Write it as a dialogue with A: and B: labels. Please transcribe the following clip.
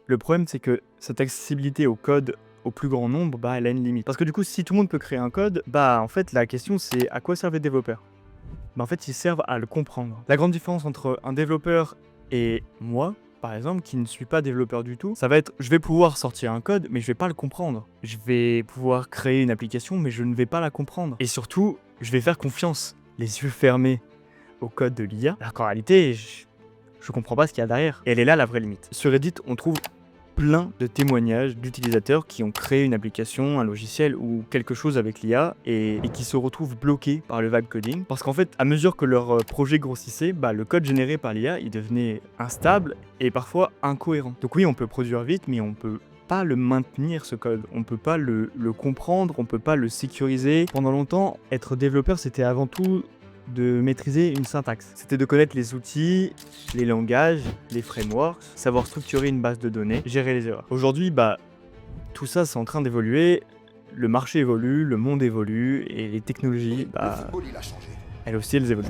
A: Le problème, c'est que cette accessibilité au code au plus grand nombre, bah, elle a une limite. Parce que du coup, si tout le monde peut créer un code, bah, en fait, la question, c'est à quoi servent les développeurs? Bah, en fait, ils servent à le comprendre. La grande différence entre un développeur et moi, par exemple, qui ne suis pas développeur du tout, ça va être, je vais pouvoir sortir un code, mais je vais pas le comprendre. Je vais pouvoir créer une application, mais je ne vais pas la comprendre. Et surtout, je vais faire confiance, les yeux fermés, au code de l'IA, alors qu'en réalité, je comprends pas ce qu'il y a derrière. Et elle est là la vraie limite. Sur Reddit, on trouve plein de témoignages d'utilisateurs qui ont créé une application, un logiciel ou quelque chose avec l'IA et qui se retrouvent bloqués par le vibe coding. Parce qu'en fait, à mesure que leur projet grossissait, bah, le code généré par l'IA, il devenait instable et parfois incohérent. Donc oui, on peut produire vite, mais on peut pas le maintenir ce code, on peut pas le comprendre, on peut pas le sécuriser. Pendant longtemps, être développeur, c'était avant tout de maîtriser une syntaxe. C'était de connaître les outils, les langages, les frameworks, savoir structurer une base de données, gérer les erreurs. Aujourd'hui, bah, tout ça, c'est en train d'évoluer. Le marché évolue, le monde évolue, et les technologies, bah, elles aussi, elles évoluent.